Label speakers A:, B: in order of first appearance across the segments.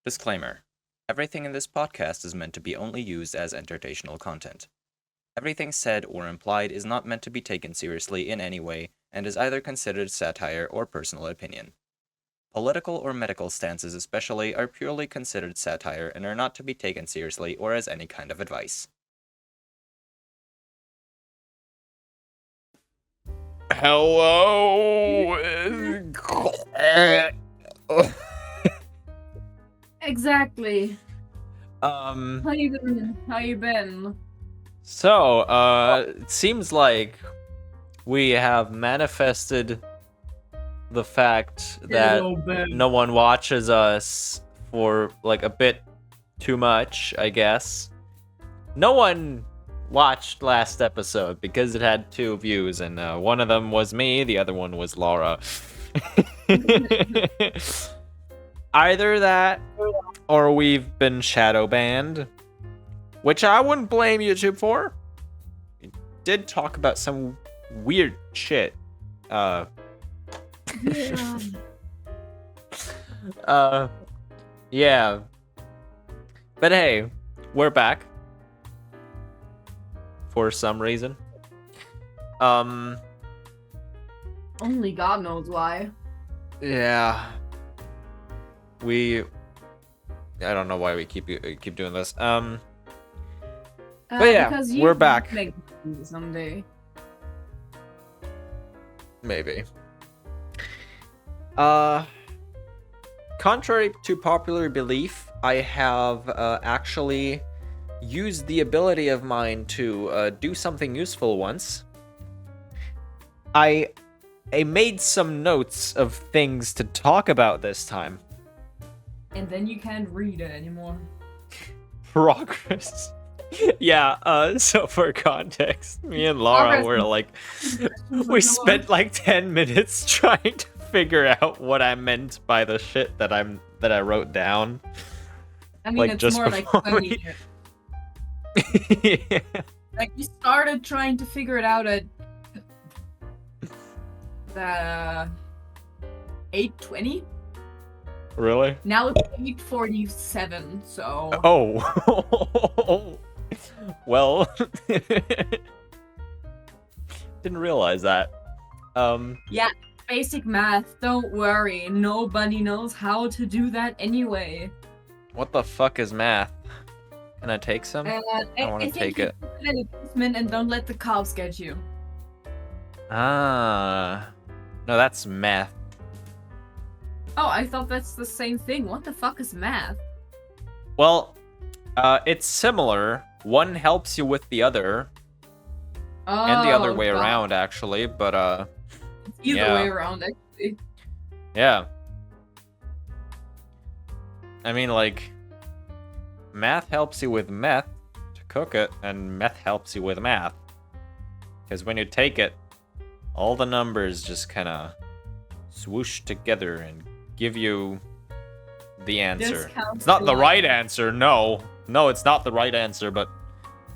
A: Disclaimer. Everything in this podcast is meant to be only used as entertainment content. Everything said or implied is not meant to be taken seriously in any way and is either considered satire or personal opinion. Political or medical stances especially are purely considered satire and are not to be taken seriously or as any kind of advice.
B: Hello.
C: Exactly. How
B: Um.
C: you been? How you been?
B: So, it seems like we have manifested the fact that
C: Hello, Ben.
B: no one watches us for like a bit too much, I guess. No one watched last episode because it had 2 views, and one of them was me, the other one was Laura. Either that, or we've been shadow banned, which I wouldn't blame YouTube for. It did talk about some weird shit.
C: Yeah.
B: Yeah. But hey, we're back. For some reason.
C: Only God knows why.
B: Yeah. I don't know why we keep doing this. But yeah,
C: because
B: we're
C: you
B: back.
C: make it someday.
B: Maybe. Contrary to popular belief, I have actually used the ability of mine to do something useful once. I made some notes of things to talk about this time.
C: And then you can't read it anymore.
B: Progress. Yeah, so for context, me and Laura
C: Progress.
B: were like, we spent like 10 minutes trying to figure out what I meant by the shit that I wrote down.
C: I mean,
B: like,
C: it's
B: just
C: more like
B: before
C: 20.
B: Yeah.
C: Like, you started trying to figure it out at the 8:20.
B: Really?
C: Now it's 8:47. So.
B: Oh. Well, didn't realize that.
C: Yeah, basic math. Don't worry. Nobody knows how to do that anyway.
B: What the fuck is math? Can I take some? I want to take it.
C: Put it in the basement and don't let the cops get you.
B: Ah. No, that's math.
C: Oh, I thought that's the same thing. What the fuck is math?
B: Well, it's similar. One helps you with the other,
C: Oh,
B: and the other way
C: God.
B: around, actually. But
C: It's either
B: yeah.
C: way around, actually.
B: yeah. I mean, like, math helps you with meth to cook it, and meth helps you with math. Because when you take it, all the numbers just kind of swoosh together and give you the answer. It's not the right answer, no. No, it's not the right answer, but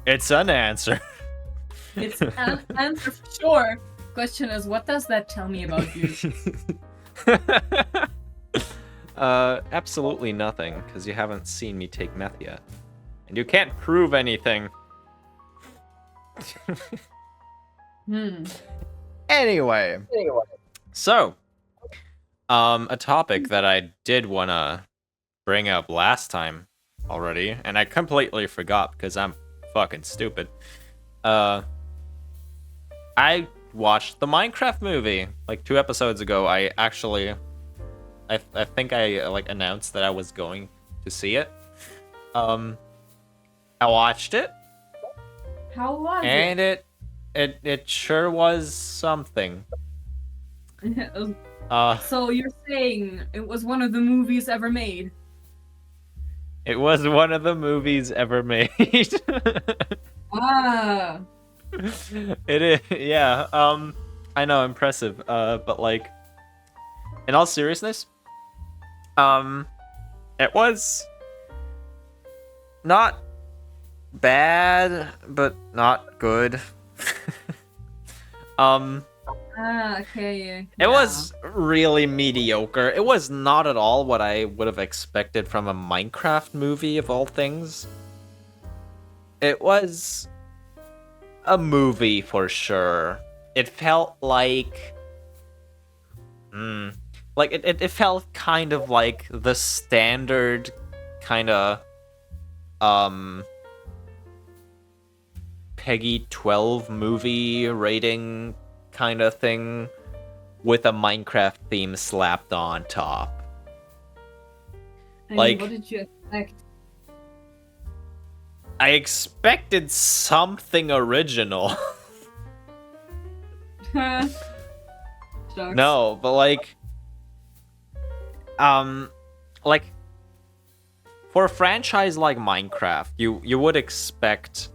B: it's an answer.
C: It's an answer for sure. Question is, what does that tell me about you?
B: Absolutely nothing, because you haven't seen me take meth yet. And you can't prove anything. Anyway. So, a topic that I did want to bring up last time already, and I completely forgot because I'm fucking stupid. I watched the Minecraft movie like 2 episodes ago. I think I like announced that I was going to see it. I watched it,
C: How was
B: and it sure was something.
C: it?
B: Uh,
C: So you're saying it was one of the movies ever made?
B: it was one of the movies ever made.
C: Ah.
B: It is, yeah. I know, impressive. But like, in all seriousness, it was not bad, but not good.
C: Okay.
B: It was really mediocre. It was not at all what I would have expected from a Minecraft movie of all things. It was a movie for sure. It felt like it felt kind of like the standard kind of Peggy 12 movie rating kind of thing with a Minecraft theme slapped on top.
C: I
B: like-
C: mean, what did you expect?
B: I expected something original.
C: Shucks.
B: No, but like for a franchise like Minecraft, you would expect,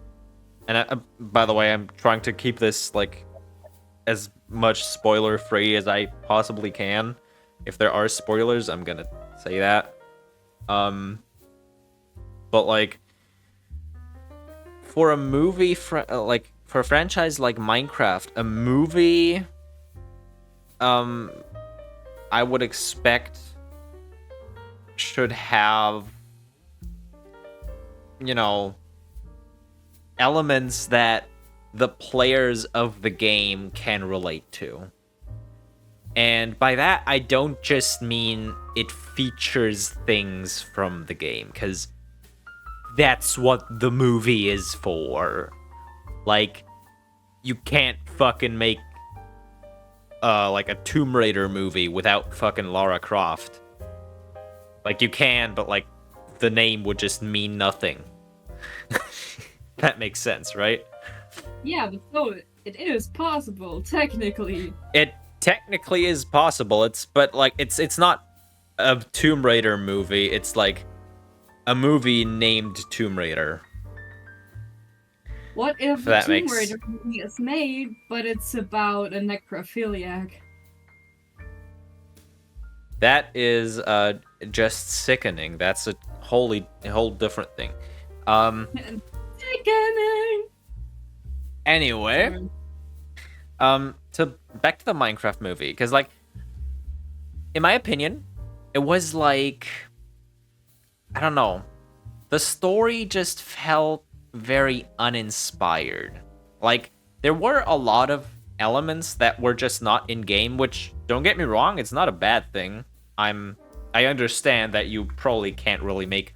B: and by the way, I'm trying to keep this like as much spoiler free as I possibly can. If there are spoilers, I'm gonna say that. But like for a movie, for a franchise like Minecraft, a movie, I would expect should have, elements that the players of the game can relate to. And by that, I don't just mean it features things from the game, because that's what the movie is for. Like, you can't fucking make like a Tomb Raider movie without fucking Lara Croft. Like, you can, but like the name would just mean nothing. That makes sense, right?
C: Yeah, but so it is possible, technically.
B: It technically is possible. It's not a Tomb Raider movie. It's like a movie named Tomb Raider.
C: What if
B: That
C: the Tomb
B: makes-
C: Raider movie is made, but it's about a necrophiliac?
B: That is just sickening. That's a whole different thing.
C: Sickening!
B: Anyway, back to the Minecraft movie, because like, in my opinion, it was like, I don't know, the story just felt very uninspired. Like, there were a lot of elements that were just not in game, which, don't get me wrong, it's not a bad thing. I understand that you probably can't really make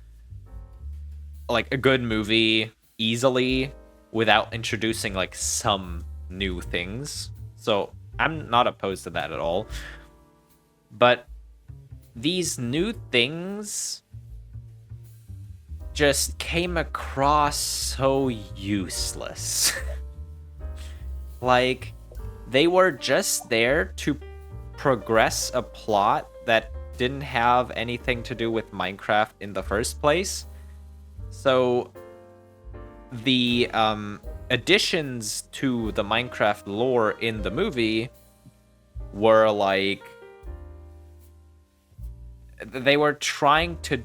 B: like a good movie easily without introducing like some new things. So I'm not opposed to that at all. But these new things just came across so useless. Like, they were just there to progress a plot that didn't have anything to do with Minecraft in the first place. So the additions to the Minecraft lore in the movie were like, they were trying to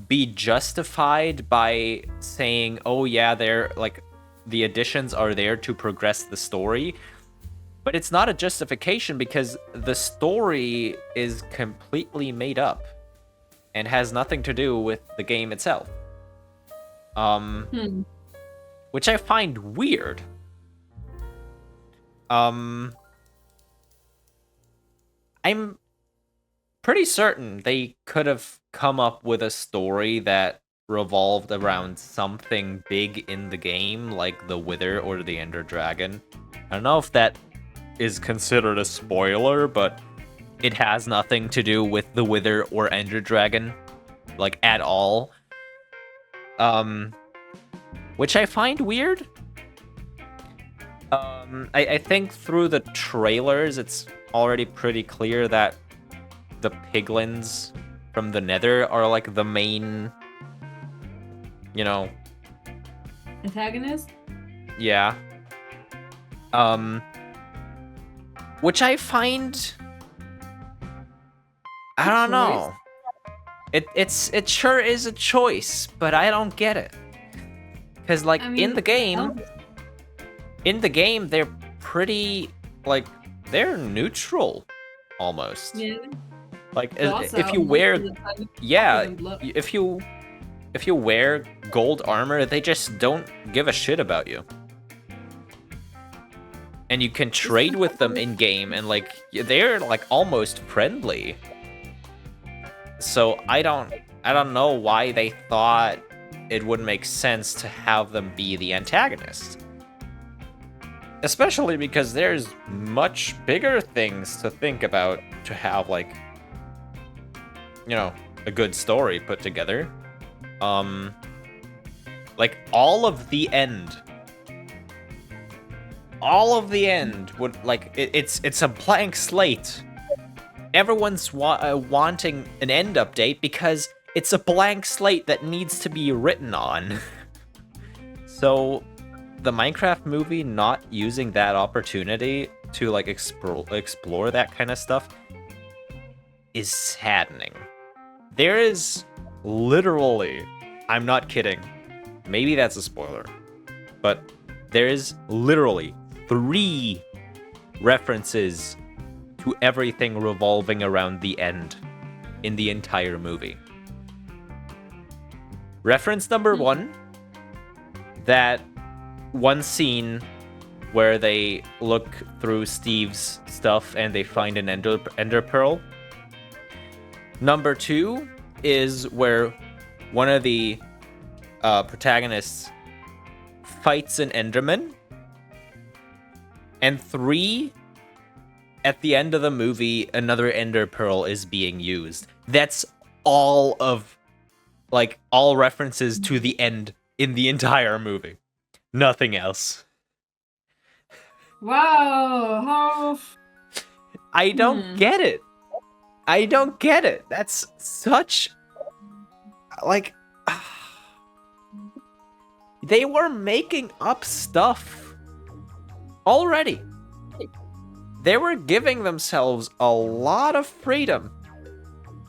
B: be justified by saying, oh yeah, they're like, the additions are there to progress the story. But it's not a justification, because the story is completely made up and has nothing to do with the game itself. Which I find weird. I'm pretty certain they could have come up with a story that revolved around something big in the game, like the Wither or the Ender Dragon. I don't know if that is considered a spoiler, but it has nothing to do with the Wither or Ender Dragon, like, at all. Which I find weird. I think through the trailers, it's already pretty clear that the piglins from the Nether are like the main,
C: Antagonist?
B: yeah. Which I find, I don't know. It sure is a choice, but I don't get it. Cause like,
C: I mean,
B: in the game, they're pretty like they're neutral, almost.
C: Yeah.
B: Like
C: Also,
B: if you
C: most
B: wear,
C: of the time,
B: yeah,
C: them blood.
B: if you wear gold armor, they just don't give a shit about you. And you can trade with them in game, and like they're like almost friendly. So I don't know why they thought it would make sense to have them be the antagonist. Especially because there's much bigger things to think about to have, like, you know, a good story put together. Like all of the end would, like, it's a blank slate. Everyone's wanting an end update because it's a blank slate that needs to be written on. So the Minecraft movie not using that opportunity to like explore that kind of stuff is saddening. There is literally, I'm not kidding, maybe that's a spoiler, but there is literally 3 references to everything revolving around the end in the entire movie. Reference number 1, that one scene where they look through Steve's stuff and they find an ender pearl. Number 2 is where one of the protagonists fights an enderman. And 3, at the end of the movie, another ender pearl is being used. That's all references to the end in the entire movie. Nothing else.
C: Wow, how...
B: I don't get it. I don't get it. That's such... like... they were making up stuff already. They were giving themselves a lot of freedom,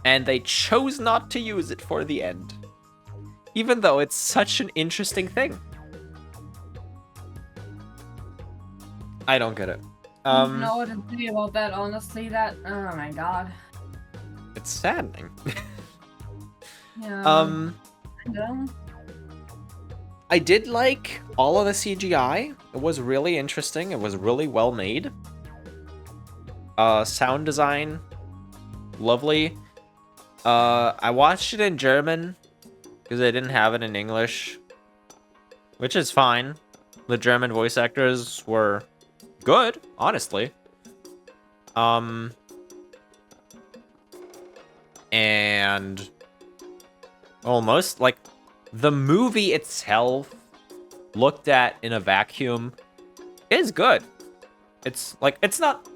B: and they chose not to use it for the end. Even though it's such an interesting thing. I don't get it.
C: I don't know what to say about that, honestly. That, oh my god.
B: It's saddening.
C: Yeah. No.
B: I did like all of the CGI. It was really interesting. It was really well made. Sound design, lovely. I watched it in German because I didn't have it in English, which is fine. The German voice actors were good, honestly. And almost like the movie itself, looked at in a vacuum, is good. It's like, it's not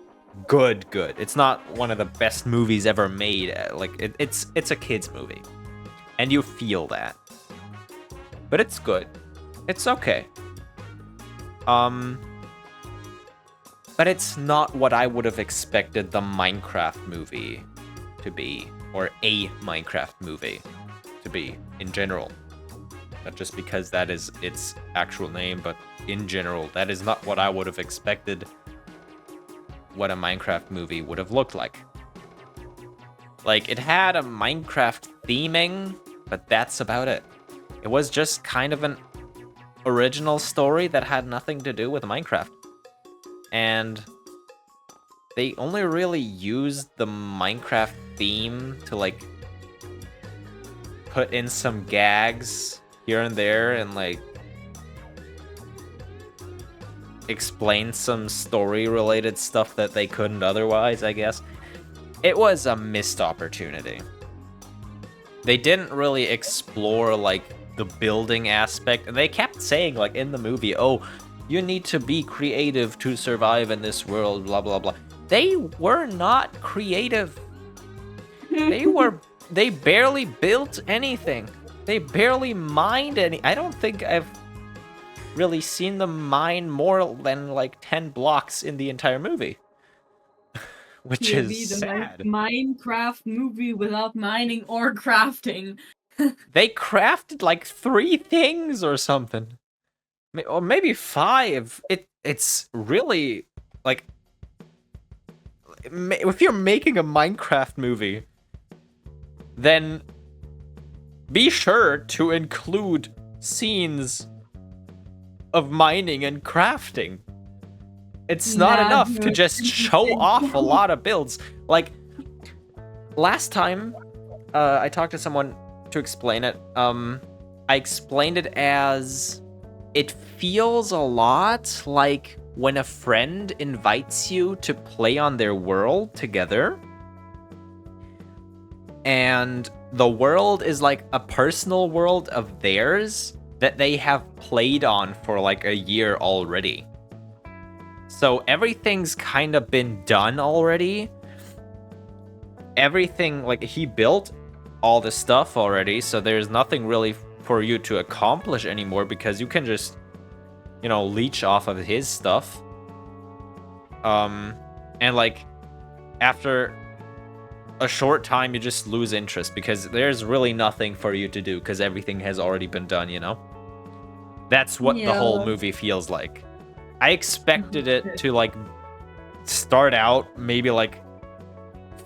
B: good. It's not one of the best movies ever made. Like it's a kids movie, and you feel that. But it's good. It's okay. But it's not what I would have expected the Minecraft movie to be, or a Minecraft movie to be in general. Not just because that is its actual name, but in general, that is not what I would have expected what a Minecraft movie would have looked like. Like, it had a Minecraft theming, but that's about it. It was just kind of an original story that had nothing to do with Minecraft. And they only really used the Minecraft theme to, like, put in some gags here and there and, like, explain some story-related stuff that they couldn't otherwise, I guess. It was a missed opportunity. They didn't really explore, like, the building aspect, and they kept saying, like, in the movie, oh, you need to be creative to survive in this world, blah, blah, blah. They were not creative. They barely built anything. They barely mined any. I don't think I've really seen them mine more than like 10 blocks in the entire movie. Which is sad.
C: Minecraft movie without mining or crafting.
B: They crafted like 3 things or something. Or maybe 5. It's really like if you're making a Minecraft movie, then be sure to include scenes of mining and crafting. It's not enough to just show off a lot of builds. Like, last time I talked to someone to explain it, I explained it as it feels a lot like when a friend invites you to play on their world together, and the world is like a personal world of theirs that they have played on for like a year already. So everything's kind of been done already. Everything, like, he built all the stuff already, so there's nothing really for you to accomplish anymore, because you can just, you know, leech off of his stuff. And like, after a short time, you just lose interest, because there's really nothing for you to do, because everything has already been done, you know? That's what the whole movie feels like. I expected it to, like, start out maybe, like,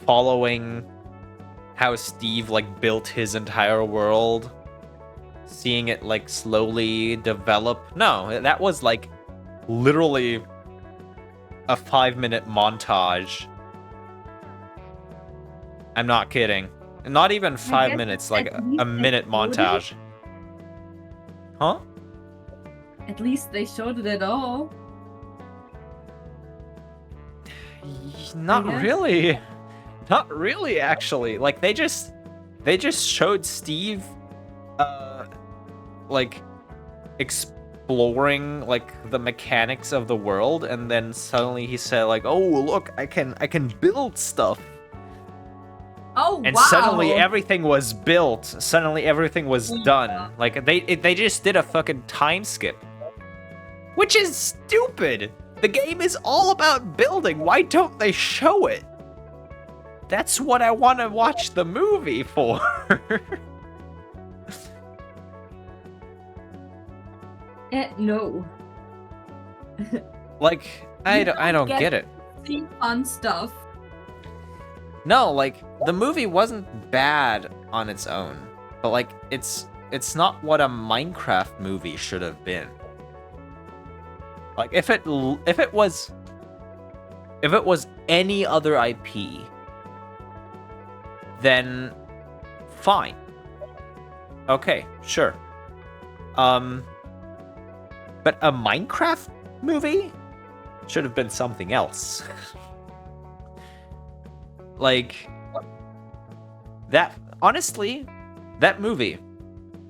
B: following how Steve, like, built his entire world, seeing it, like, slowly develop. No, that was, like, literally a 5-minute montage. I'm not kidding. Not even 5 minutes, like a minute montage. Huh?
C: At least they showed it at all.
B: Not really. Not really, actually. Like, they just showed Steve like exploring like the mechanics of the world, and then suddenly he said like, "Oh, look, I can build stuff."
C: Oh,
B: and
C: wow.
B: Suddenly everything was built. Suddenly everything was done. Like, they just did a fucking time skip. Which is stupid. The game is all about building. Why don't they show it? That's what I want to watch the movie for.
C: No.
B: Like, I don't get it.
C: See fun stuff.
B: No, like, the movie wasn't bad on its own, but like, it's not what a Minecraft movie should have been. Like, if it was any other IP, then fine. Okay, sure. But a Minecraft movie should have been something else. Like, that, honestly, that movie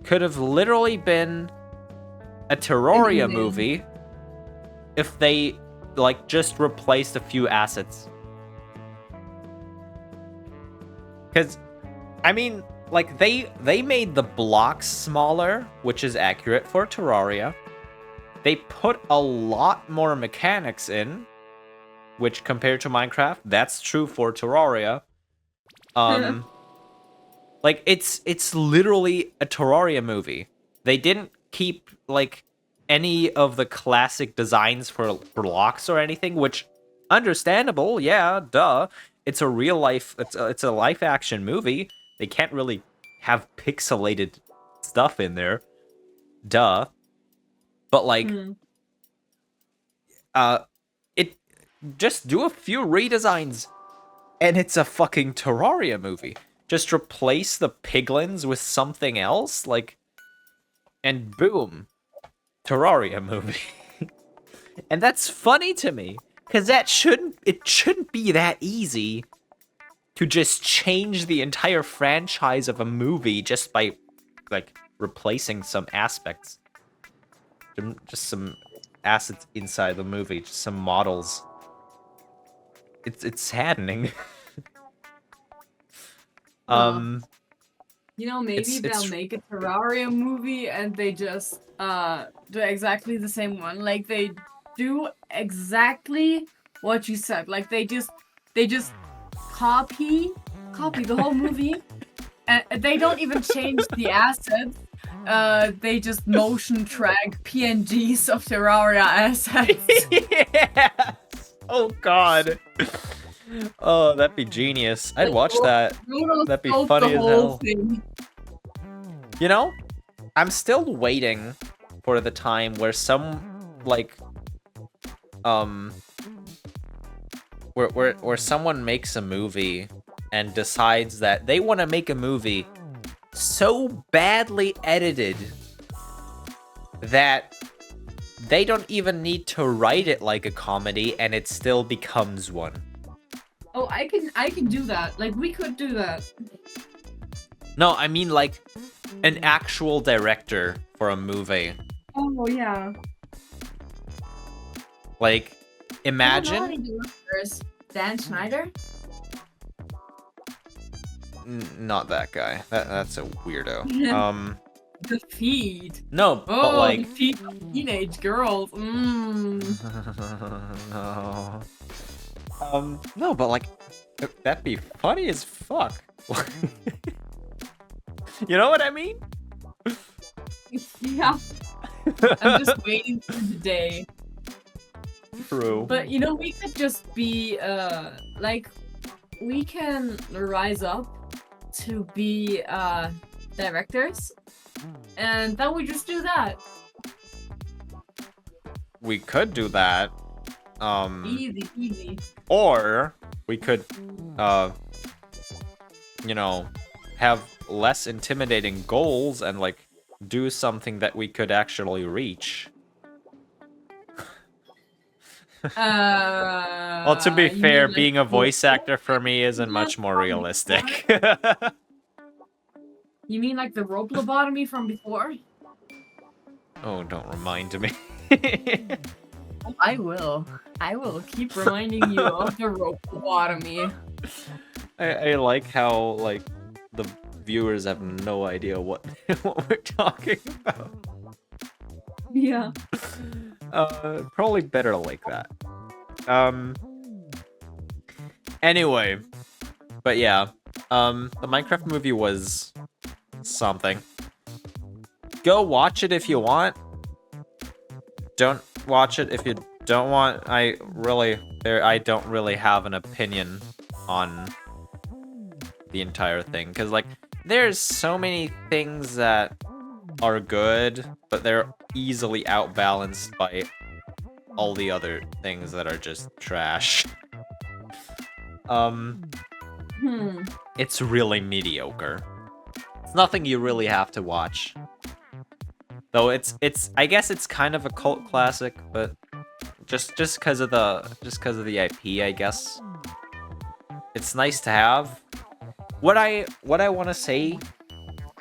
B: could have literally been a Terraria movie if they, like, just replaced a few assets. Because, I mean, like, they made the blocks smaller, which is accurate for Terraria. They put a lot more mechanics in, which compared to Minecraft, that's true for Terraria. Like, it's literally a Terraria movie. They didn't keep, like, any of the classic designs for blocks or anything, which, understandable, yeah, duh. It's a real life, it's a live action movie. They can't really have pixelated stuff in there. Duh. But, like, it, just do a few redesigns, and it's a fucking Terraria movie. Just replace the piglins with something else, like, and boom, Terraria movie. And that's funny to me, because it shouldn't be that easy to just change the entire franchise of a movie just by, like, replacing some aspects. Just some assets inside the movie, just some models. It's saddening.
C: You know, maybe they'll make a Terraria movie and they just do exactly the same one. Like, they do exactly what you said. Like, they just copy the whole movie, and they don't even change the assets. They just motion track PNGs of Terraria assets.
B: Yes! Oh god. Oh, that'd be genius. I'd watch that. That'd be
C: Scope
B: funny
C: the
B: as
C: whole
B: hell.
C: thing.
B: You know, I'm still waiting for the time where where someone makes a movie and decides that they want to make a movie so badly edited that they don't even need to write it like a comedy and it still becomes one.
C: Oh, I can do that. Like, we could do that.
B: No, I mean like an actual director for a movie.
C: Oh, yeah.
B: Like,
C: I don't know
B: imagine
C: any directors. Dan Schneider?
B: not that guy. That's a weirdo.
C: The Feed.
B: No,
C: Oh,
B: but like
C: the Feed of teenage girls.
B: no. No, but like that'd be funny as fuck. You know what I mean?
C: Yeah. I'm just waiting for the day.
B: True.
C: But you know, we could just be like, we can rise up to be directors, and then we just do that.
B: We could do that.
C: Easy.
B: Or we could have less intimidating goals and like do something that we could actually reach. Well, to be
C: You
B: fair,
C: mean, like,
B: being a voice
C: the-
B: actor for me isn't much more realistic.
C: You mean like the rope lobotomy from before?
B: Oh, don't remind me.
C: Oh, I will keep reminding you of the rope lobotomy.
B: I like how like the viewers have no idea what we're talking about.
C: Yeah.
B: Probably better like that. Anyway, but yeah, the Minecraft movie was something. Go watch it if you want. Don't watch it if you don't want. I don't really have an opinion on the entire thing, because like there's so many things that are good, but they're easily outbalanced by all the other things that are just trash. It's really mediocre. It's nothing you really have to watch. Though it's I guess it's kind of a cult classic, but just because of the IP, I guess. It's nice to have. What I want to say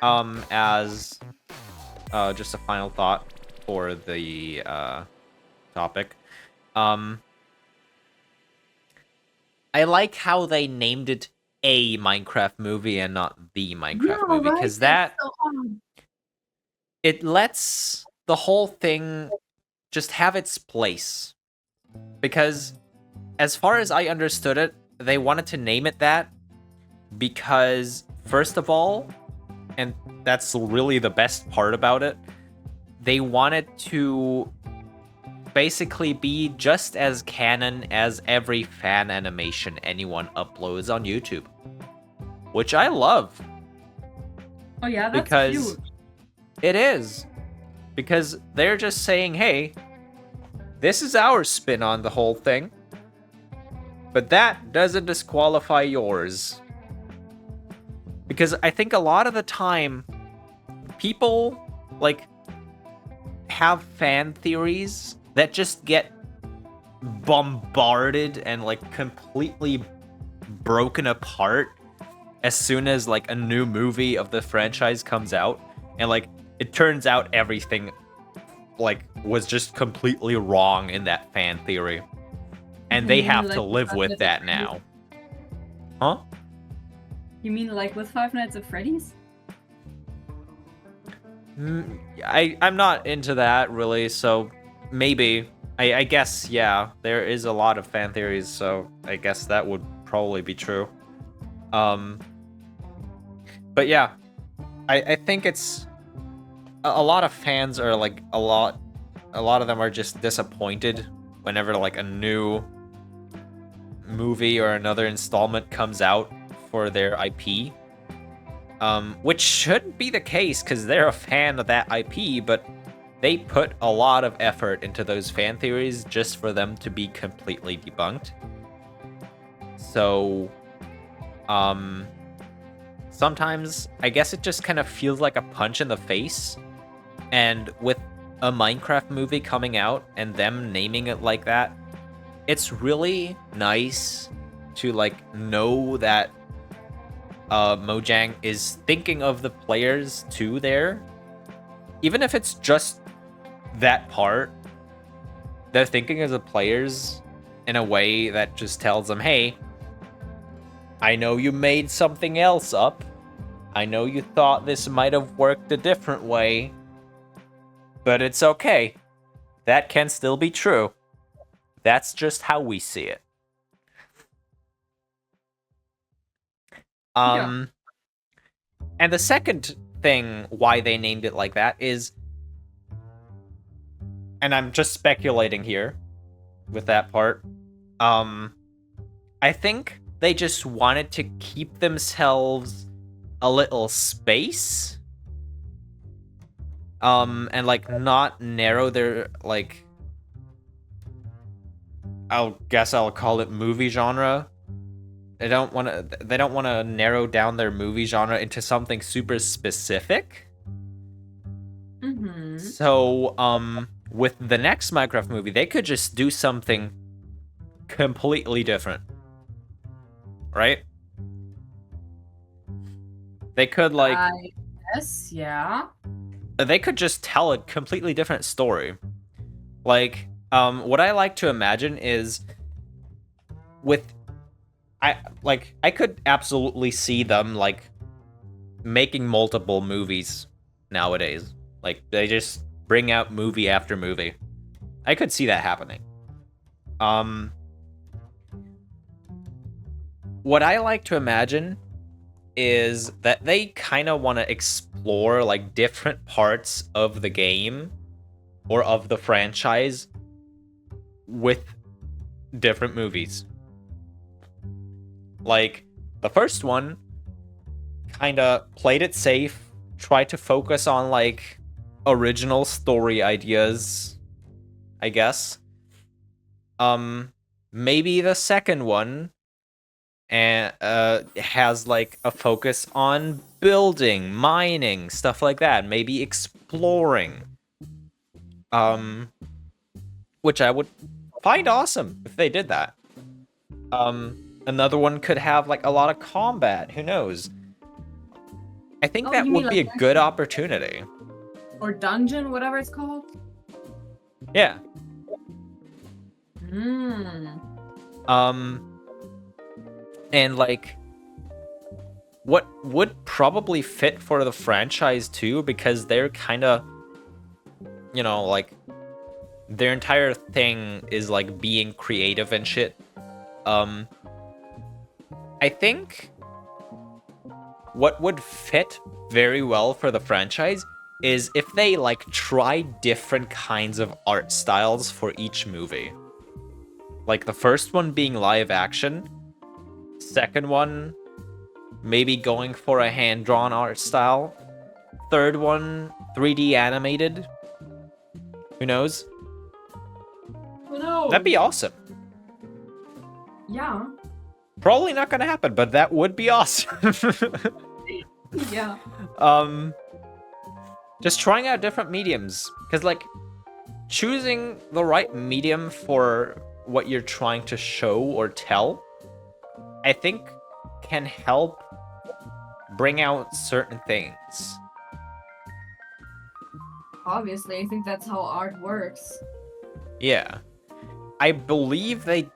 B: as just a final thought for the topic. I like how they named it a Minecraft movie and not the Minecraft movie, because that it lets the whole thing just have its place. Because as far as I understood it, they wanted to name it that because, first of all, and that's really the best part about it, they wanted to basically be just as canon as every fan animation anyone uploads on YouTube. Which I love.
C: Oh yeah, that's
B: because
C: cute.
B: It is. Because they're just saying, hey, this is our spin on the whole thing. But that doesn't disqualify yours. Because I think a lot of the time, people, like, have fan theories that just get bombarded and, like, completely broken apart as soon as, like, a new movie of the franchise comes out. And, like, it turns out everything, like, was just completely wrong in that fan theory. And they have to live with that now. Huh?
C: You mean like with Five Nights at Freddy's?
B: I'm not into that, really, so maybe. I guess, yeah, there is a lot of fan theories, so I guess that would probably be true. But yeah, I think it's... A lot of fans are, like, a lot of them are just disappointed whenever, like, a new movie or another installment comes out for their IP, which shouldn't be the case because they're a fan of that IP, but they put a lot of effort into those fan theories just for them to be completely debunked. So, sometimes I guess it just kind of feels like a punch in the face. And with a Minecraft movie coming out and them naming it like that, it's really nice to like know that Mojang is thinking of the players too there. Even if it's just that part, they're thinking of the players in a way that just tells them, hey, I know you made something else up. I know you thought this might have worked a different way, but it's okay. That can still be true. That's just how we see it. And the second thing why they named it like that is, and I'm just speculating here with that part, I think they just wanted to keep themselves a little space, and like not narrow their, like, I'll call it movie genre. They don't want to narrow down their movie genre into something super specific.
C: Mm-hmm.
B: So, with the next Minecraft movie, they could just do something completely different. Right? They could, like...
C: Yes, yeah.
B: They could just tell a completely different story. Like, what I like to imagine is with... I could absolutely see them, like, making multiple movies nowadays. Like, they just bring out movie after movie. I could see that happening. What I like to imagine is that they kind of want to explore, like, different parts of the game or of the franchise with different movies. Like, the first one kind of played it safe, tried to focus on, like, original story ideas, I guess. Maybe the second one has, like, a focus on building, mining, stuff like that. Maybe exploring. Which I would find awesome if they did that. Another one could have, like, a lot of combat. Who knows? I think that would be a good opportunity.
C: Or dungeon, whatever it's called.
B: Yeah. And, like, what would probably fit for the franchise too, because they're kind of, you know, like, their entire thing is, like, being creative and shit. I think what would fit very well for the franchise is if they, like, try different kinds of art styles for each movie. Like, the first one being live action, second one maybe going for a hand-drawn art style, third one 3D animated. Who knows?
C: Who knows?
B: That'd be awesome.
C: Yeah.
B: Probably not gonna happen, but that would be awesome.
C: Yeah.
B: Just trying out different mediums, because, like, choosing the right medium for what you're trying to show or tell, I think can help bring out certain things.
C: Obviously, I think that's how art works.
B: Yeah. I believe they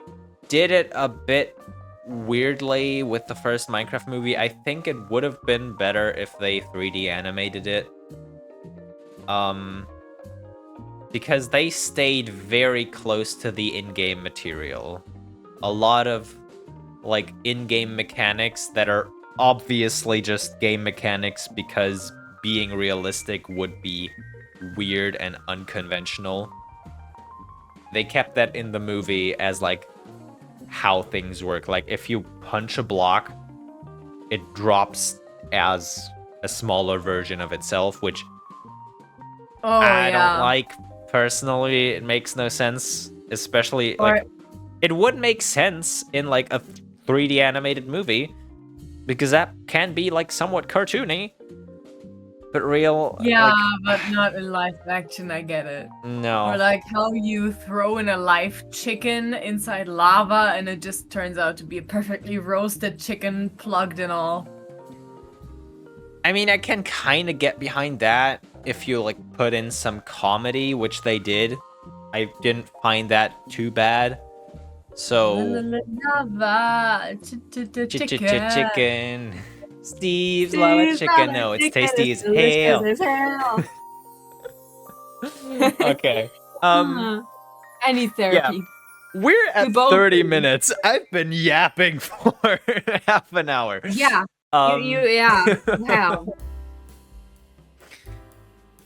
B: did it a bit weirdly with the first Minecraft movie. I think it would have been better if they 3D animated it. Because they stayed very close to the in-game material. A lot of, like, in-game mechanics that are obviously just game mechanics because being realistic would be weird and unconventional. They kept that in the movie as, like, how things work. Like if you punch a block, it drops as a smaller version of itself, which I don't like personally. It makes no sense, especially like it would make sense in like a 3D animated movie because that can be like somewhat cartoony, but real.
C: Yeah,
B: like,
C: but not in live action. I get it.
B: no.
C: Or like how you throw in a live chicken inside lava and it just turns out to be a perfectly roasted chicken, plugged and all.
B: I mean, I can kind of get behind that if you like put in some comedy, which they did. I didn't find that too bad. So
C: Lava,
B: chicken. Steve's lava chicken. No, it's tasty as hell. Okay.
C: Any therapy.
B: Yeah. We're at 30 minutes. I've been yapping for half an hour.
C: Yeah. Yeah.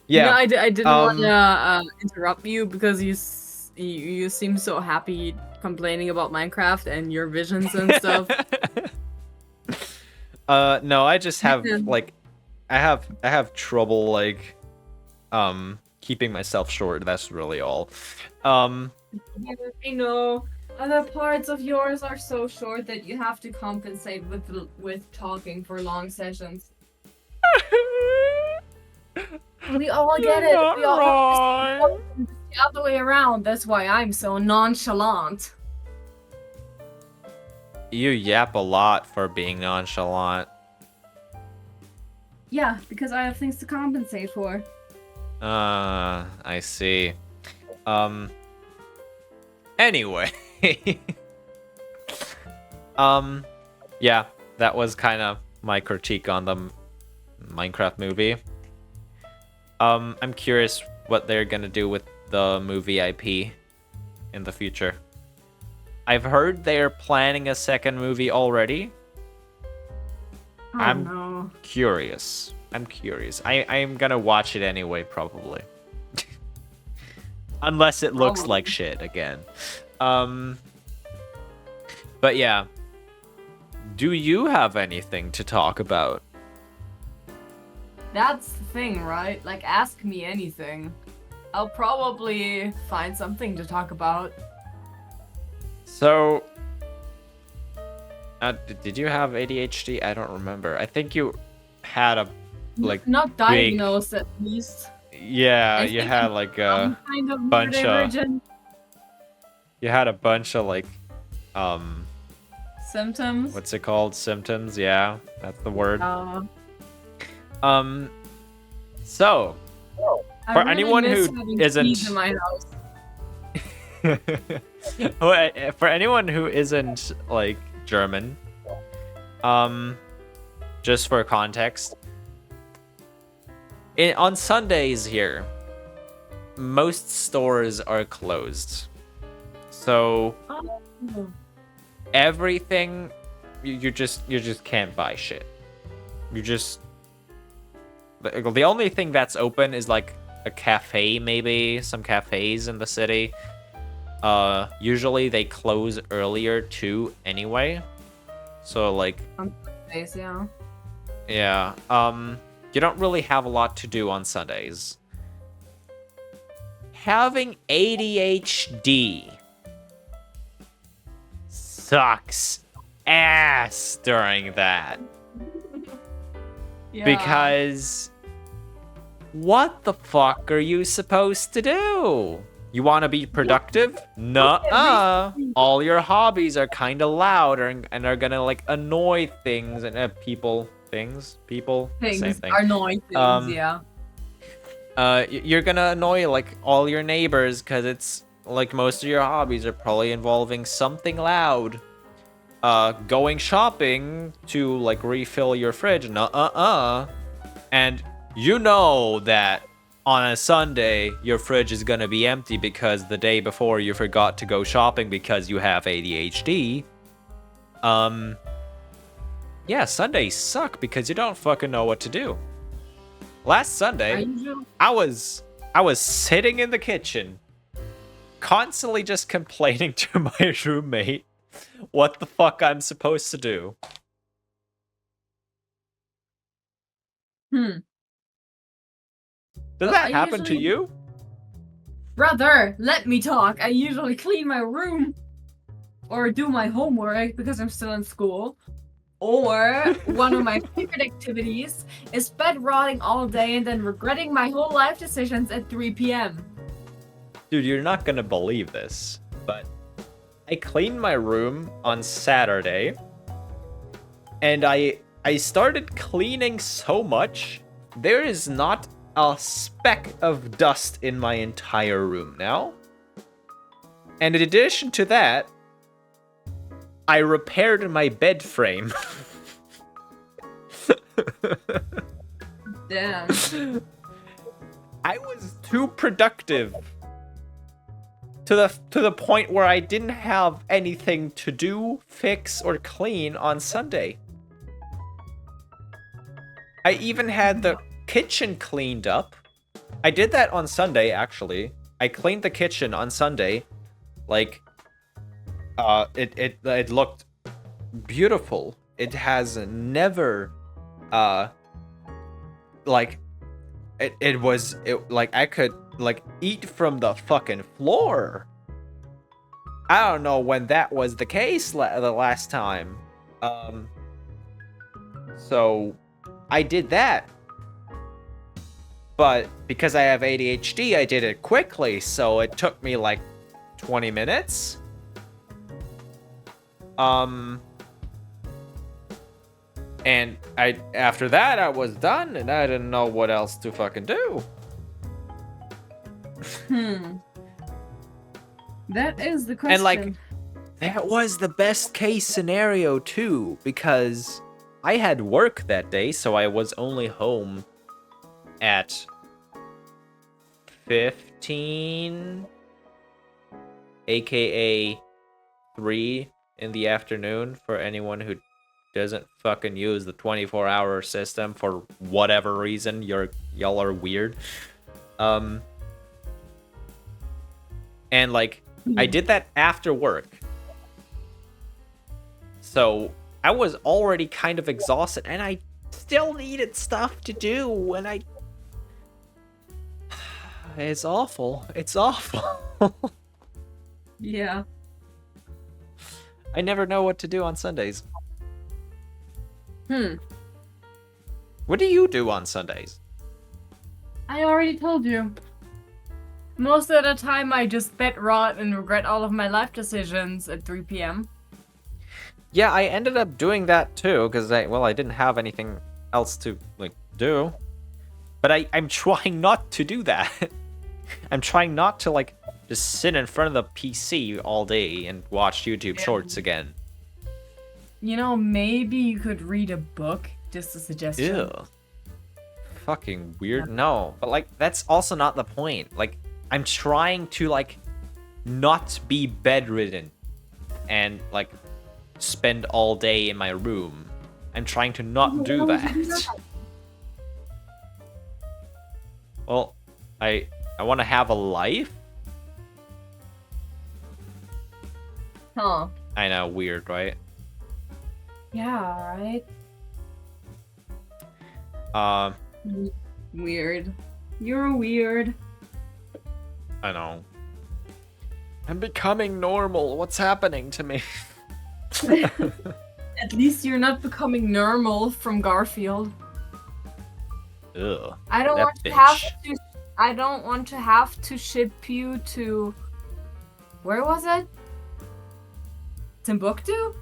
B: Yeah.
C: I didn't want to interrupt you because you seem so happy complaining about Minecraft and your visions and stuff.
B: No, I just have like I have trouble like keeping myself short. That's really all.
C: I know. Other parts of yours are so short that you have to compensate with talking for long sessions. We all get it. We all it's the other way around. That's why I'm so nonchalant.
B: You yap a lot for being nonchalant.
C: Yeah, because I have things to compensate for.
B: I see. Anyway. Yeah, that was kind of my critique on the Minecraft movie. I'm curious what they're gonna do with the movie IP in the future. I've heard they're planning a second movie already. I'm curious. I'm gonna watch it anyway, probably. Unless it looks like shit again. But yeah. Do you have anything to talk about?
C: That's the thing, right? Like, ask me anything. I'll probably find something to talk about.
B: So, did you have ADHD? I don't remember. I think you had a
C: not diagnosed at least.
B: Yeah, you had like a
C: kind of
B: bunch of.
C: neurodivergent.
B: You had a bunch of like
C: symptoms.
B: What's it called? Symptoms. Yeah, that's the word. So for anyone who isn't
C: in my house.
B: For anyone who isn't like German, just for context, on Sundays here, most stores are closed. So everything you just can't buy shit. The only thing that's open is like a cafe, maybe some cafes in the city. Usually they close earlier too anyway. So like yeah. You don't really have a lot to do on Sundays. Having ADHD sucks ass during that. Yeah. Because what the fuck are you supposed to do? You want to be productive? Nuh-uh. All your hobbies are kind of loud and are gonna like annoy things and people. Things same thing.
C: Annoy things, yeah.
B: You're gonna annoy like all your neighbors because it's like most of your hobbies are probably involving something loud. Going shopping to like refill your fridge, and you know that on a Sunday your fridge is gonna be empty because the day before you forgot to go shopping because you have ADHD. Yeah, Sundays suck because you don't fucking know what to do. Last Sunday, I was sitting in the kitchen, constantly just complaining to my roommate what the fuck I'm supposed to do. Does that happen to you?
C: Brother, let me talk. I usually clean my room or do my homework because I'm still in school. Or one of my favorite activities is bed rotting all day and then regretting my whole life decisions at 3 p.m.
B: Dude, you're not gonna believe this, but I cleaned my room on Saturday, and I started cleaning so much, there is not a speck of dust in my entire room now. And in addition to that, I repaired my bed frame.
C: Damn.
B: I was too productive to the point where I didn't have anything to do, fix, or clean on Sunday. I even had the kitchen cleaned up. I did that on Sunday, actually. I cleaned the kitchen on Sunday. Like, it looked beautiful. It has never, like, I could, like, eat from the fucking floor. I don't know when that was the case the last time. So I did that. But because I have ADHD, I did it quickly, so it took me like 20 minutes. And after that I was done and I didn't know what else to fucking do.
C: That is the question.
B: And like, that was the best case scenario too, because I had work that day, so I was only home at 15, aka 3 in the afternoon, for anyone who doesn't fucking use the 24-hour system for whatever reason. Y'all are weird. And like, I did that after work. So I was already kind of exhausted, and I still needed stuff to do, and it's awful. It's awful.
C: Yeah.
B: I never know what to do on Sundays. What do you do on Sundays?
C: I already told you. Most of the time I just bed rot and regret all of my life decisions at 3 p.m.
B: Yeah, I ended up doing that too, because I didn't have anything else to like do. But I'm trying not to do that. I'm trying not to like just sit in front of the PC all day and watch YouTube shorts again.
C: You know, maybe you could read a book. Just a suggestion.
B: Ew. Fucking weird. No, but like, that's also not the point. Like, I'm trying to like not be bedridden and like spend all day in my room. I'm trying to not do that. Well, I want to have a life.
C: Huh.
B: I know, weird, right?
C: Yeah, right? Weird. You're weird.
B: I know. I'm becoming normal. What's happening to me?
C: At least you're not becoming normal from Garfield.
B: Ugh.
C: I don't
B: that
C: want to
B: bitch.
C: have to. I don't want to have to ship you to. Where was it? Timbuktu?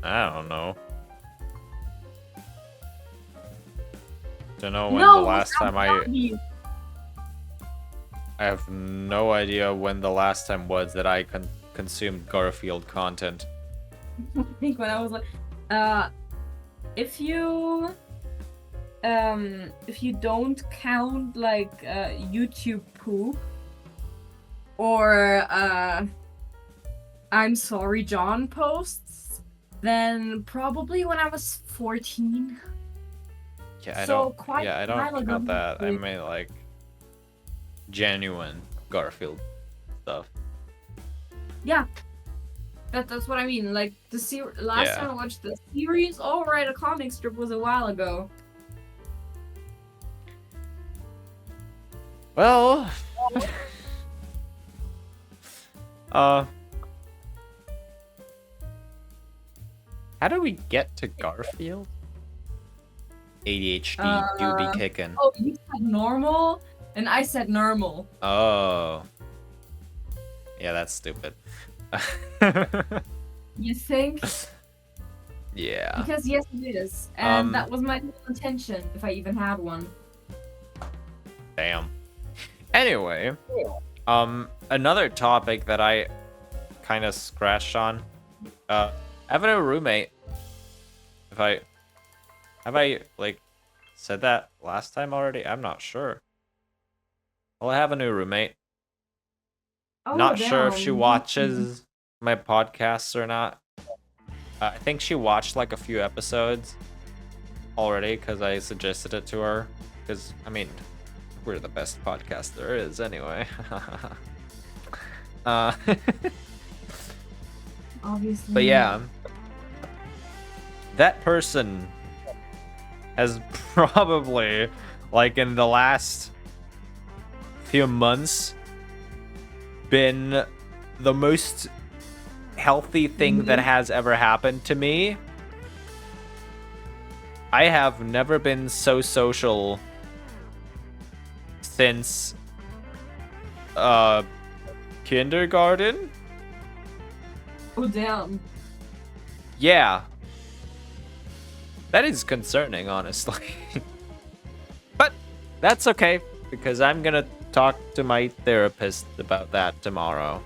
B: I don't know. Don't know when
C: No,
B: the last time I
C: Abu
B: have no idea when the last time was that I consumed Garfield content.
C: I think when I was like, if you don't count like YouTube poop or I'm sorry John posts, then probably when I was 14.
B: Yeah, I
C: So
B: don't.
C: quite
B: Yeah, I
C: a while
B: don't
C: ago,
B: count that. I
C: maybe.
B: mean, like, genuine Garfield stuff.
C: Yeah. That's what I mean. Like last time I watched the series, alright, a comic strip was a while ago.
B: Well, how do we get to Garfield? ADHD do be kicking.
C: Oh, you said normal, and I said normal.
B: Oh. Yeah, that's stupid.
C: You think?
B: Yeah.
C: Because yes, it is, and that was my intention, if I even had one.
B: Damn. Anyway, another topic that I kind of scratched on. Having a roommate. Have I like said that last time already? I'm not sure. Well, I have a new roommate.
C: Oh,
B: Not sure if she watches my podcasts or not. I think she watched like a few episodes already because I suggested it to her. Because, I mean, we're the best podcast there is anyway.
C: Obviously.
B: But yeah, that person has probably, like in the last few months, been the most healthy thing that has ever happened to me. I have never been so social since kindergarten.
C: Oh damn.
B: Yeah. That is concerning, honestly. But that's okay, because I'm gonna talk to my therapist about that tomorrow.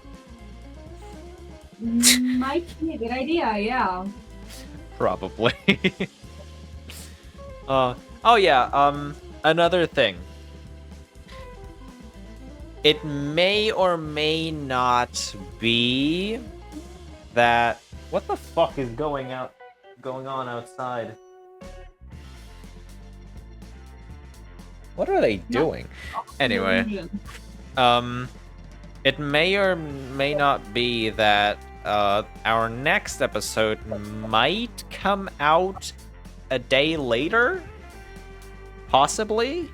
C: Might be a good idea, yeah.
B: Probably. Oh yeah, another thing. It may or may not be that... What the fuck is going on outside? What are they doing? Anyway, it may or may not be that our next episode might come out a day later, possibly,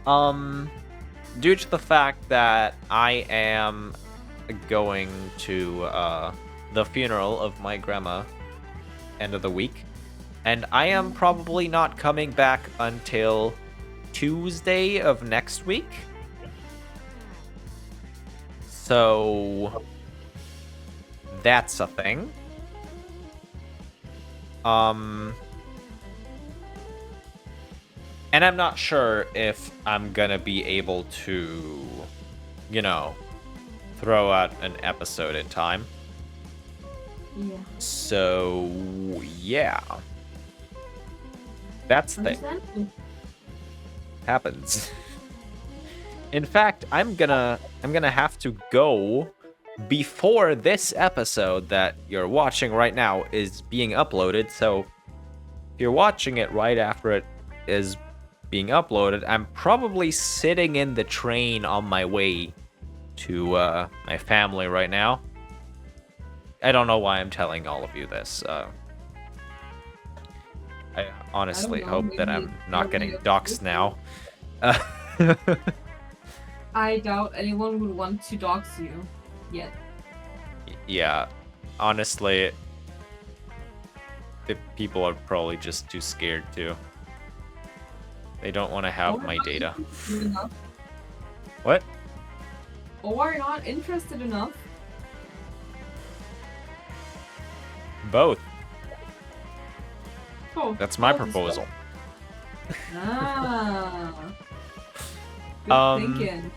B: due to the fact that I am going to the funeral of my grandma end of the week, and I am probably not coming back until Tuesday of next week. So that's a thing. And I'm not sure if I'm gonna be able to, you know, throw out an episode in time.
C: Yeah.
B: So yeah. That's the thing. Happens. In fact, I'm gonna have to go before this episode that you're watching right now is being uploaded. So if you're watching it right after it is being uploaded, I'm probably sitting in the train on my way to my family right now. I don't know why I'm telling all of you this. I honestly hope that I'm not getting doxxed now.
C: I doubt anyone would want to dox you yet.
B: Yeah, honestly, the people are probably just too scared to. They don't want to have my data. What?
C: Or not interested enough.
B: Both.
C: Oh,
B: that's my proposal.
C: Ah. Good thinking.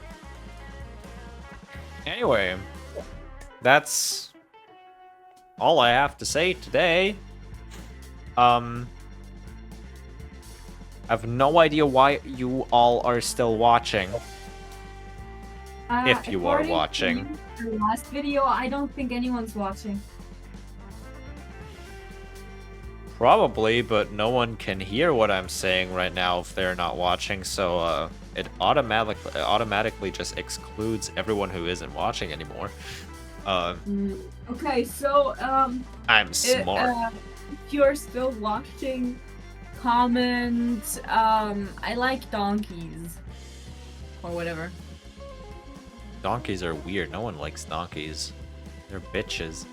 B: Anyway, that's all I have to say today. I have no idea why you all are still watching. If you are watching.
C: The last video, I don't think anyone's watching.
B: Probably, but no one can hear what I'm saying right now if they're not watching, so it automatically just excludes everyone who isn't watching anymore.
C: Okay, so
B: I'm smart.
C: if you're still watching, comment. I like donkeys, or whatever.
B: Donkeys are weird. No one likes donkeys. They're bitches.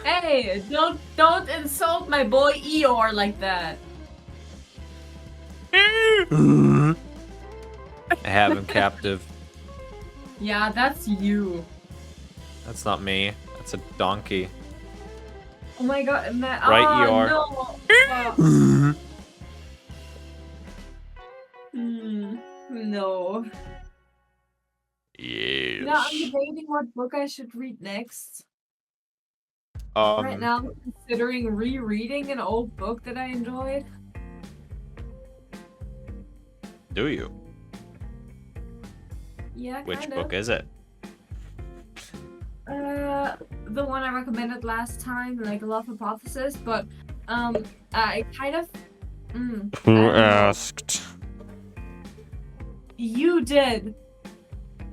C: Hey, don't insult my boy Eeyore like that.
B: I have him captive.
C: Yeah, that's you.
B: That's not me. That's a donkey.
C: Oh my god,
B: Right, Eeyore.
C: No. No.
B: Yes.
C: Now I'm debating what book I should read next. Right now, I'm considering rereading an old book that I enjoyed.
B: Do you?
C: Yeah,
B: Which book is it?
C: The one I recommended last time, like Love Hypothesis, but I kind of.
B: Who asked?
C: You did.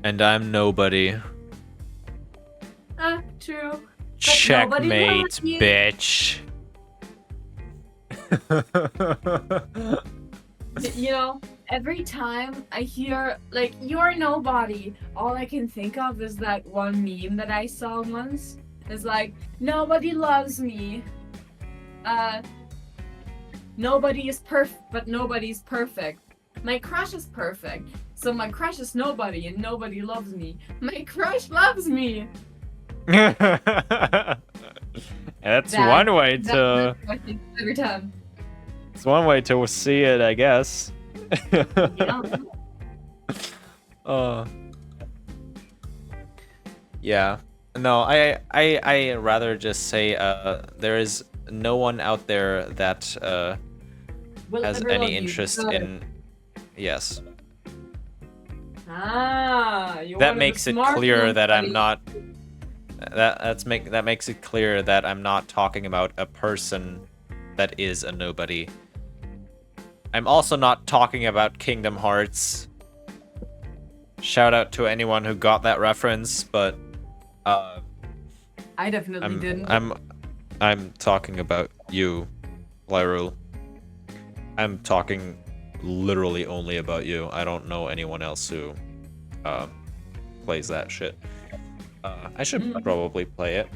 B: And I'm nobody.
C: True.
B: Checkmate, bitch.
C: You know, every time I hear, like, you're nobody, all I can think of is that one meme that I saw once. It's like, nobody loves me. Nobody is perfect, but nobody's perfect. My crush is perfect, so my crush is nobody and nobody loves me. My crush loves me!
B: That's one way
C: that's
B: to...
C: what I think every time.
B: It's one way to see it, I guess. Yeah. No, I rather just say there is no one out there that has any interest in. Yes.
C: That
B: makes it clear that I'm not. That makes it clear that I'm not talking about a person that is a nobody. I'm also not talking about Kingdom Hearts. Shout out to anyone who got that reference, but
C: I definitely didn't.
B: I'm talking about you, Lyrule. I'm talking literally only about you. I don't know anyone else who plays that shit. I should probably play it.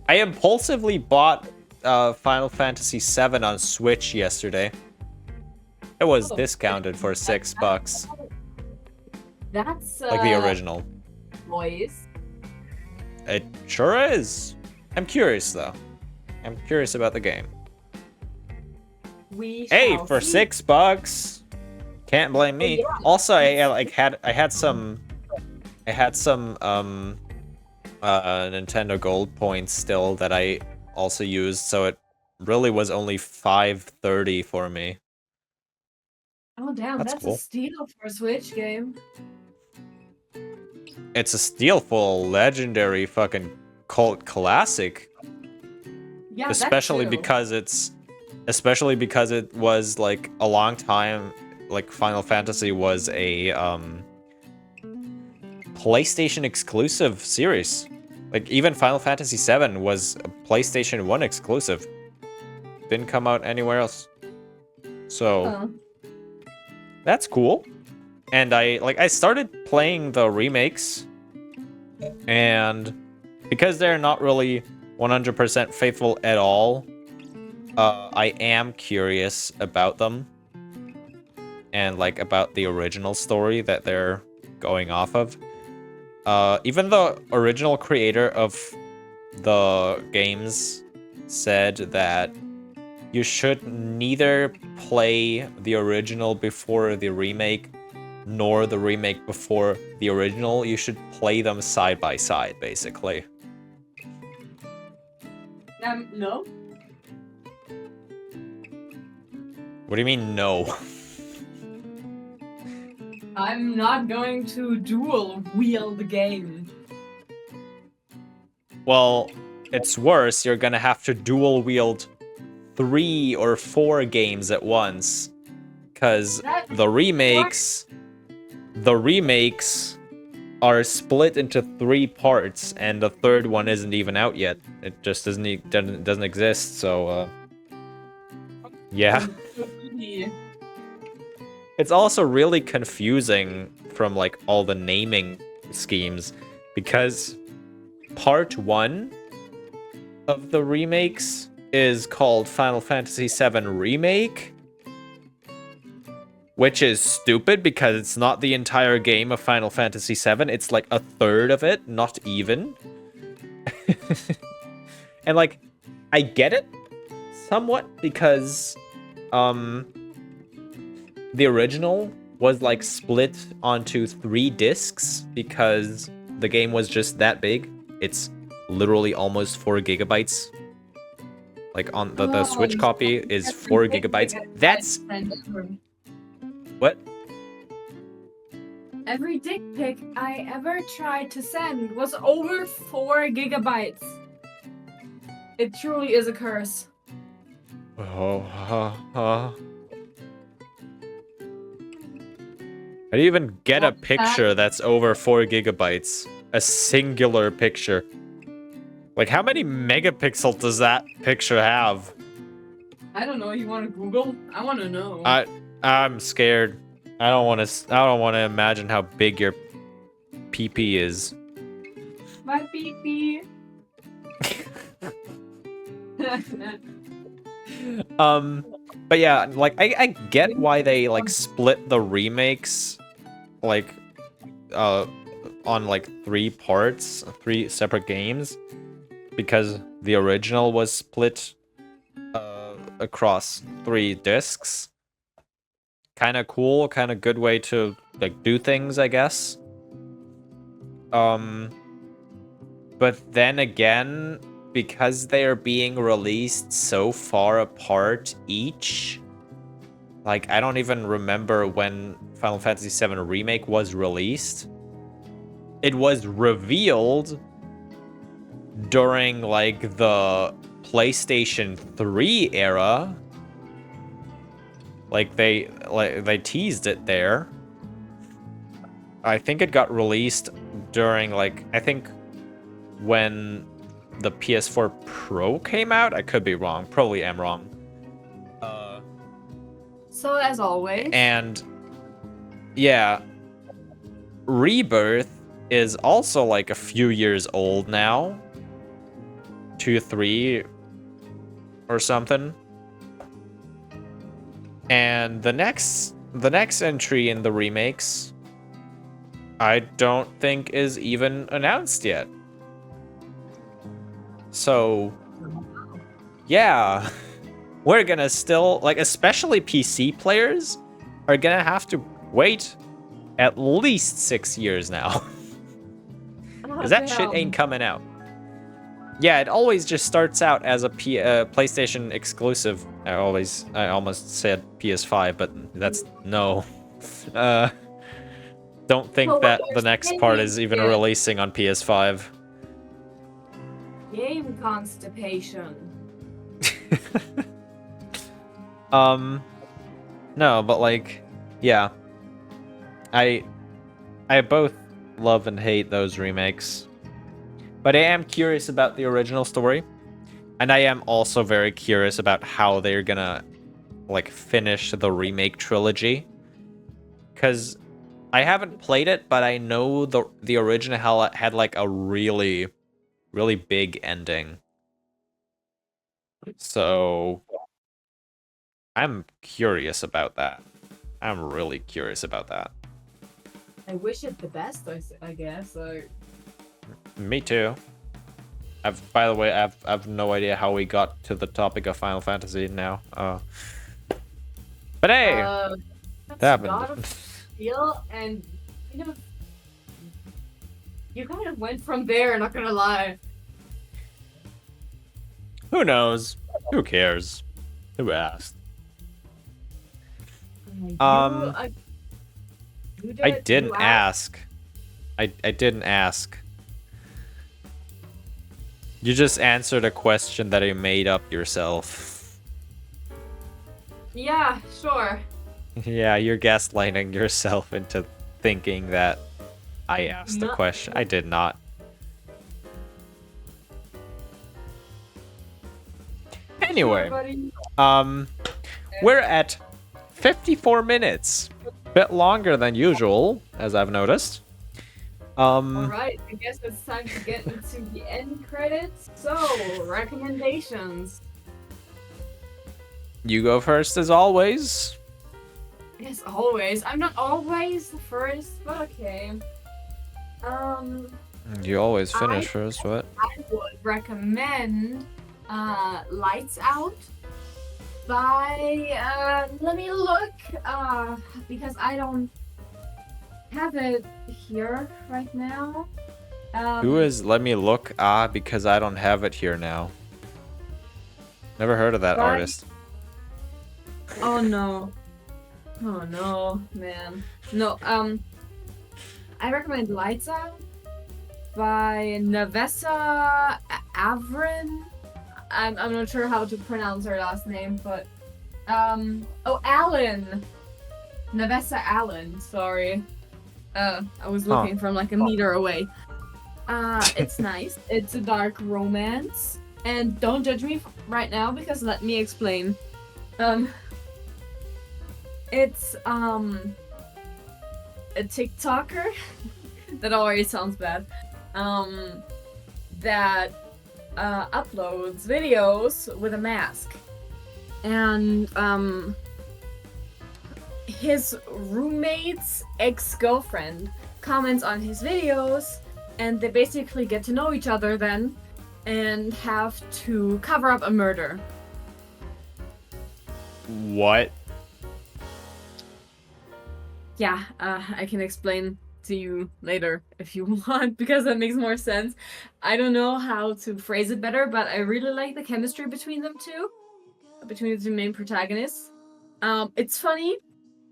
B: I impulsively bought Final Fantasy VII on Switch yesterday. It was discounted for $6.
C: That's
B: like the original.
C: Boys.
B: It sure is. I'm curious though. I'm curious about the game. Hey, for $6, can't blame me.
C: Yeah.
B: Also, I had some Nintendo Gold points still that I also used, so it really was only $5.30 for me.
C: Oh damn, that's
B: cool.
C: a steal for a Switch game.
B: It's a steal for a legendary fucking cult classic.
C: Yeah,
B: especially because it was like a long time, like Final Fantasy was a PlayStation exclusive series. Like even Final Fantasy VII was a PlayStation 1 exclusive. Didn't come out anywhere else. So that's cool. And I started playing the remakes, and because they're not really 100% faithful at all, I am curious about them and like about the original story that they're going off of. Even the original creator of the games said that you should neither play the original before the remake nor the remake before the original. You should play them side by side, basically.
C: No.
B: What do you mean, no?
C: I'm not going to dual wield the game.
B: Well, it's worse. You're gonna have to dual wield 3 or 4 games at once, because the remakes are split into 3 parts, and the third one isn't even out yet. It just doesn't exist. So, yeah. It's also really confusing from like all the naming schemes, because part 1 of the remakes is called Final Fantasy VII Remake, which is stupid because it's not the entire game of Final Fantasy VII. It's like a third of it, not even. And like, I get it somewhat because the original was like split onto 3 discs because the game was just that big. It's literally almost 4 gigabytes. Like on the Switch copy is 4 gigabytes. That's what?
C: Every dick pic I ever tried to send was over 4 gigabytes. It truly is a curse.
B: How do you even get a picture that's over 4 gigabytes? A singular picture. Like, how many megapixels does that picture have?
C: I don't know. You want to Google? I want to know.
B: I'm scared. I don't want to imagine how big your PP is.
C: My PP.
B: But yeah, like I get why they like split the remakes like on like 3 parts, 3 separate games, because the original was split across 3 discs. Kind of cool, kind of good way to like do things, I guess. But then again, because they are being released so far apart each, like I don't even remember when Final Fantasy VII Remake was released. It was revealed during like the PlayStation 3 era. Like they teased it there. I think it got released during like, I think when the PS4 Pro came out. I could be wrong. Probably am wrong.
C: So as always.
B: And yeah, Rebirth is also like a few years old now. 2, 3 or something. And the next entry in the remakes, I don't think is even announced yet. So, yeah, we're gonna still, like, especially PC players are gonna have to wait at least 6 years now. Because that shit ain't coming out. Yeah, it always just starts out as a PlayStation exclusive. I almost said PS5, but that's no. Don't think that the next part is even releasing on PS5.
C: Game constipation.
B: No, but like, yeah. I both love and hate those remakes. But I am curious about the original story. And I am also very curious about how they're gonna like finish the remake trilogy. Cause I haven't played it, but I know the original had like a really big ending. So I'm curious about that. I'm really curious about that.
C: I wish it the best, I guess.
B: Me too. By the way, I've no idea how we got to the topic of Final Fantasy now. But hey, that happened.
C: God of Steel, and you kind of went from there. Not gonna lie.
B: Who knows? Who cares? Who asked? I didn't ask. I didn't ask. You just answered a question that you made up yourself.
C: Yeah, sure.
B: Yeah, you're gaslighting yourself into thinking that I asked the
C: No.
B: question. I did not. Anyway, we're at 54 minutes. Bit longer than usual, as I've noticed.
C: Alright, I guess it's time to get into the end credits. So, recommendations.
B: You go first, as always.
C: As always. I'm not always the first, but okay.
B: You always finish first, what?
C: I would recommend Lights Out by let me look because I don't have it here right now.
B: Who is Let Me Look because I don't have it here now. Never heard of that artist.
C: Oh no, man. No, I recommend Lights Out by Navessa Avrin. I'm not sure how to pronounce her last name, but Allen. Navessa Allen, sorry. I was looking from like a meter away. It's nice. It's a dark romance. And don't judge me right now because let me explain. It's a TikToker that already sounds bad. That uploads videos with a mask. And his roommate's ex-girlfriend comments on his videos, and they basically get to know each other then and have to cover up a murder.
B: What?
C: Yeah, I can explain to you later if you want, because that makes more sense. I don't know how to phrase it better, but I really like the chemistry between them two, between the two main protagonists. It's funny.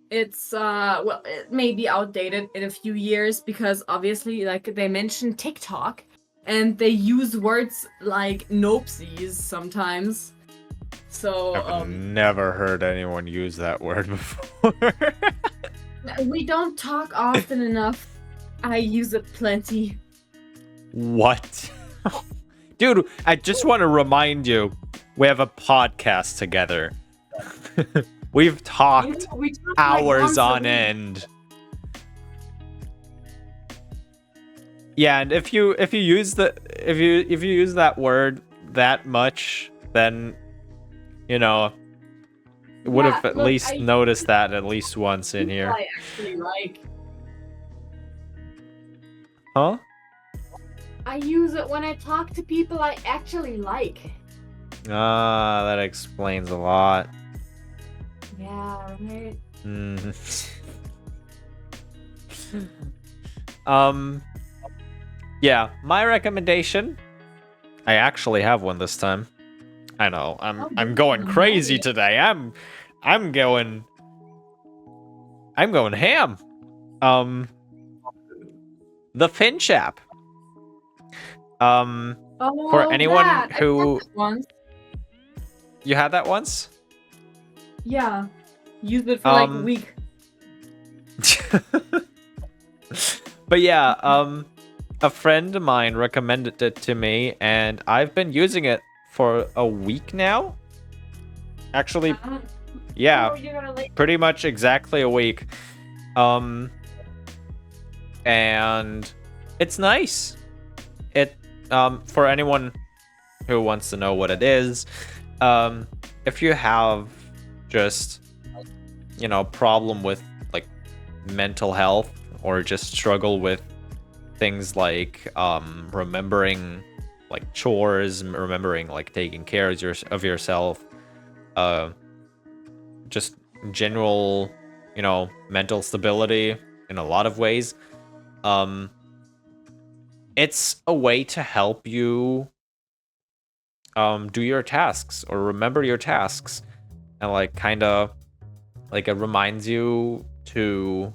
C: It's well, it may be outdated in a few years because obviously, like, they mention TikTok and they use words like nopesies sometimes. So
B: I've never heard anyone use that word before.
C: we don't talk often enough. I use it plenty.
B: What? Dude, I just want to remind you, we have a podcast together. We've talked
C: We talk
B: hours
C: like
B: on end. Yeah, and if you use that word that much, then you know, would have at least noticed that at least once in here.
C: I actually like.
B: Huh?
C: I use it when I talk to people I actually like.
B: Ah, that explains a lot.
C: Yeah, right.
B: Yeah, my recommendation. I actually have one this time. I know. I'm going crazy today. I'm going ham. The Finch app. For anyone who you had that once?
C: Yeah. Used it for like a week.
B: But yeah, a friend of mine recommended it to me, and I've been using it for a week now. Actually, yeah, pretty much exactly a week. And it's nice. It for anyone who wants to know what it is, if you have just, you know, problem with like mental health or just struggle with things like remembering like chores, remembering like taking care of yourself, just general, you know, mental stability in a lot of ways, it's a way to help you do your tasks or remember your tasks, and like kind of like it reminds you to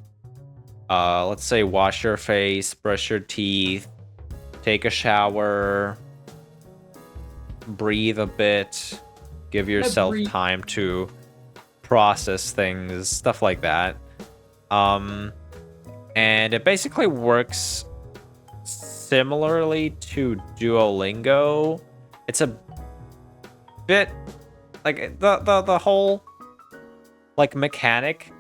B: let's say wash your face, brush your teeth, take a shower, breathe a bit, give yourself time to process things, stuff like that. and it basically works similarly to Duolingo. It's a bit like the whole like mechanic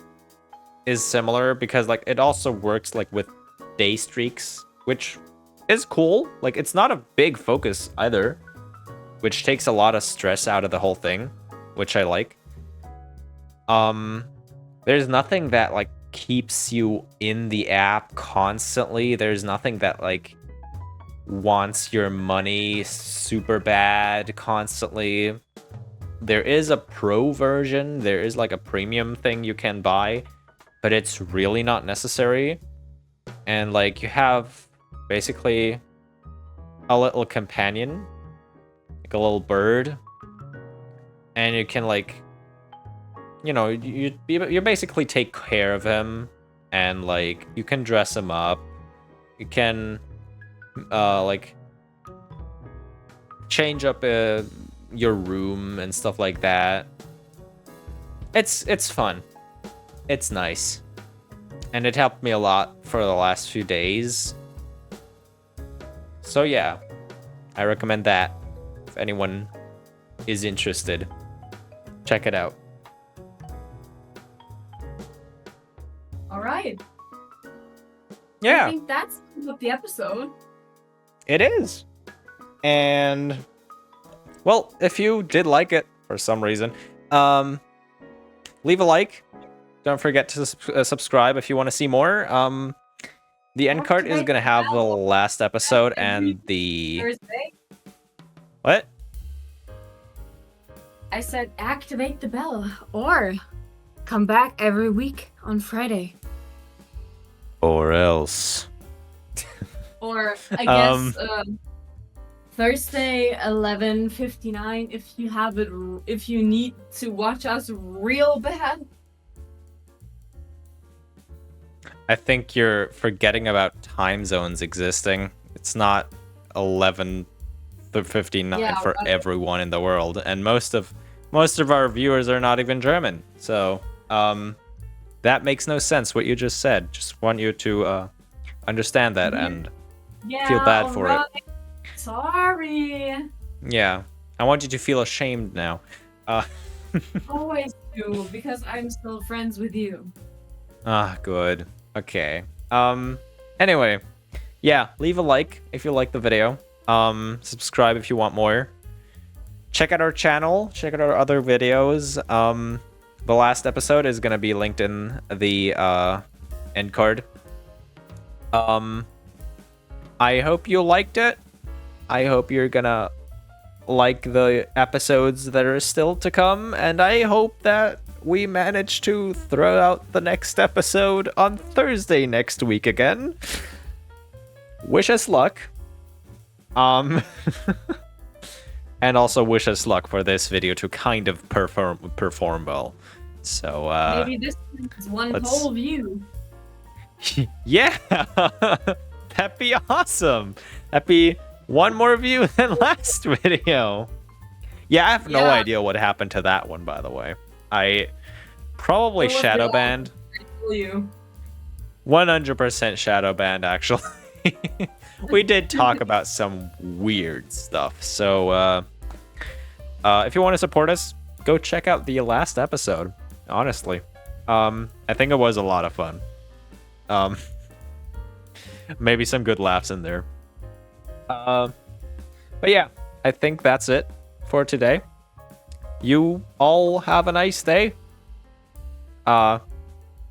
B: is similar because like it also works like with day streaks, which is cool. Like it's not a big focus either, which takes a lot of stress out of the whole thing, which I like. There's nothing that like keeps you in the app constantly. There's nothing that like wants your money super bad constantly. There is a pro version. There is like a premium thing you can buy, but it's really not necessary. And like you have basically a little companion, like a little bird, and you can like, you know, you basically take care of him, and like you can dress him up. You can like change up your room and stuff like that. It's fun. It's nice. And it helped me a lot for the last few days. So yeah, I recommend that if anyone is interested. Check it out.
C: All right.
B: Yeah.
C: I think that's the episode.
B: It is. And well, if you did like it for some reason, leave a like. Don't forget to subscribe if you want to see more. The end card is gonna have the last episode and the
C: Thursday.
B: What?
C: I said activate the bell or come back every week on Friday.
B: Or else.
C: Or I guess Thursday 11:59 if you need to watch us real bad.
B: I think you're forgetting about time zones existing. It's not 11:59 for everyone in the world, and most of our viewers are not even German. So, that makes no sense what you just said. Just want you to understand that and feel bad for it.
C: Sorry.
B: Yeah, I want you to feel ashamed now.
C: Always do, because I'm still friends with you.
B: Good. Okay. Anyway, yeah, leave a like if you like the video. Subscribe if you want more. Check out our channel. Check out our other videos. The last episode is gonna be linked in the end card. I hope you liked it. I hope you're gonna like the episodes that are still to come, and I hope that we manage to throw out the next episode on Thursday next week again. Wish us luck. And also wish us luck for this video to kind of perform well. So
C: maybe this is one whole view.
B: Yeah. That'd be awesome. That'd be one more view than last video. Yeah, I have no idea what happened to that one, by the way. I probably shadow banned. 100% shadow banned, actually. We did talk about some weird stuff. So, if you want to support us, go check out the last episode. Honestly, I think it was a lot of fun. Maybe some good laughs in there. But yeah, I think that's it for today. You all have a nice day.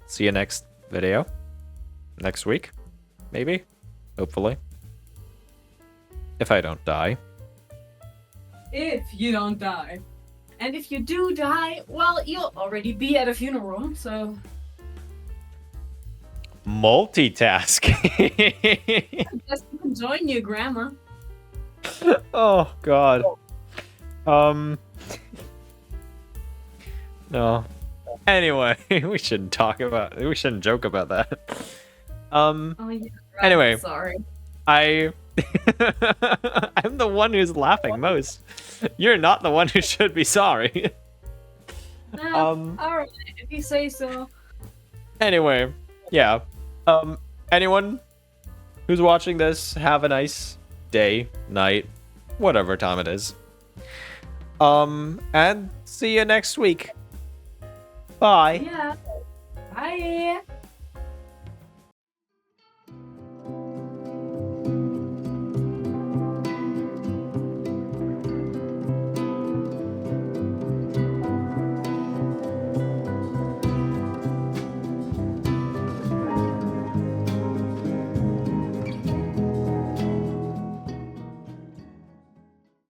B: See you next video. Next week. Maybe. Hopefully. If I don't die.
C: If you don't die. And if you do die, well, you'll already be at a funeral, so...
B: Multitasking.
C: I guess you can join your grandma.
B: Oh, God. No. Anyway, we shouldn't joke about that.
C: Oh, yeah, right.
B: Anyway.
C: Sorry.
B: I'm the one who's laughing most. You're not the one who should be sorry.
C: Alright, if you say so.
B: Anyway, yeah. anyone who's watching this, have a nice day, night, whatever time it is. And see you next week. Bye.
C: Yeah. Bye.